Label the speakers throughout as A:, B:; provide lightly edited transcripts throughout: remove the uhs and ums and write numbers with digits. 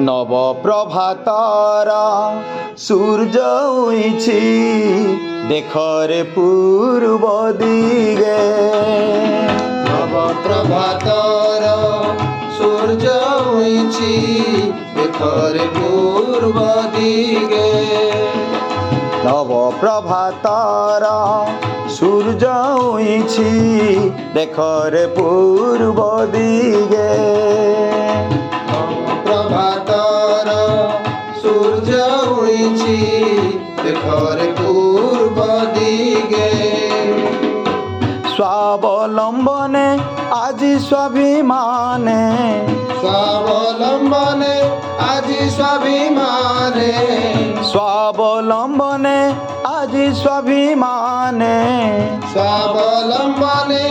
A: নব প্রভাতর সূর্য উইছি দেখরে পূর্ব দিগে।
B: নব প্রভাতর সূর্য উইছি দেখরে পূর্ব দিগে।
A: নব প্রভাতর সূর্য উইছি দেখরে পূর্ব দিগে।
B: প্রভাতর সূর্য উইছি দেখরে পূর্ব দিগে।
A: স্বাবলম্বনে আজি স্বাভিমানে,
B: স্বাবলম্বনে আজি স্বাভিমানে,
A: স্বাবলম্বনে আজি স্বাভিমানে,
B: স্বাবলম্বনে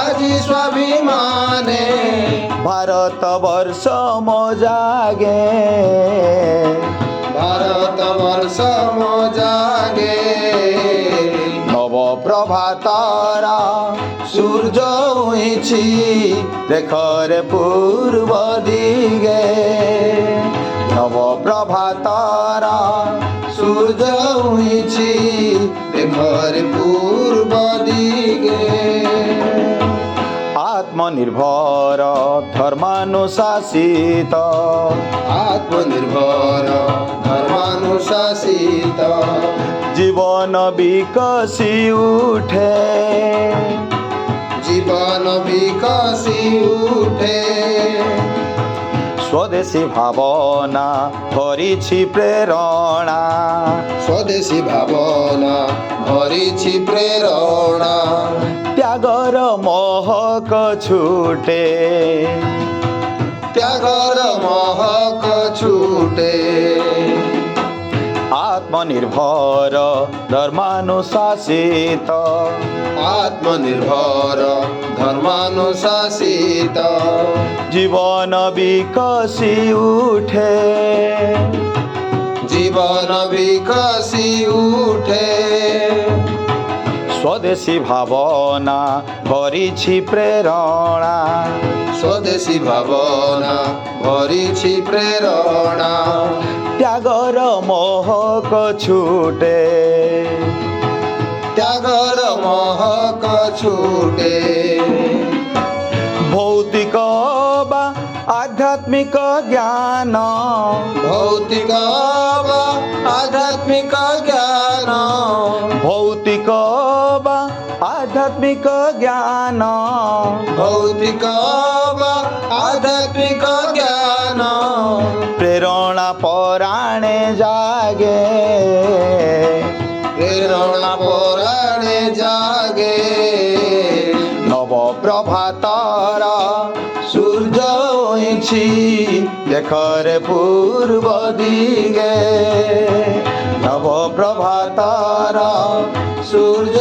B: আজি স্বাভিমানে।
A: ভারতবর্ষ মজাগে,
B: ভারতবর্ষ মজাগে।
A: নব প্রভাতর সূর্য উইছি দেখরে পূর্ব দিগে। নব প্রভাতর
B: সূর্য উইছি দেখরে পূর্ব দিগে।
A: আত্মনির্ভর ধর্মানুশাসিত,
B: আত্মনির্ভর ধর্মানুশাসিত।
A: জীবন বিকশি উঠে,
B: জীবন বিকশি উঠে।
A: স্বদেশী ভাবনা ভরিছি প্রেরণা,
B: স্বদেশী ভাবনা ভরিছি প্রেরণা।
A: ত্যাগর মহক ছুটে,
B: ত্যাগর মহক ছুটে।
A: আত্মনির্ভর ধর্মানুশাসিত,
B: আত্মনির্ভর ধর্মানুশাসিত।
A: জীবন বিকশি উঠে,
B: জীবন বিকশি উঠে।
A: স্বদেশী ভাবনা ভরিছি প্রেরণা,
B: স্বদেশী ভাবনা ভরিছি প্রেরণা।
A: ত্যাগর মহক ছুটে,
B: ত্যাগর মহক ছুটে।
A: ভৌতিক বা আধ্যাত্মিক জ্ঞান,
B: ভৌতিক বা আধ্যাত্মিক জ্ঞান,
A: ভৌতিক বা আধ্যাত্মিক জ্ঞান,
B: ভৌতিক বা আধ্যাত্মিক জ্ঞান।
A: প্রেরণা পরাণে জাগে,
B: প্রেরণা পরাণে জাগে।
A: নব প্রভাতর সূর্য উইছি দেখরে পূর্ব দিগে। নব প্রভাতর
B: সূর্য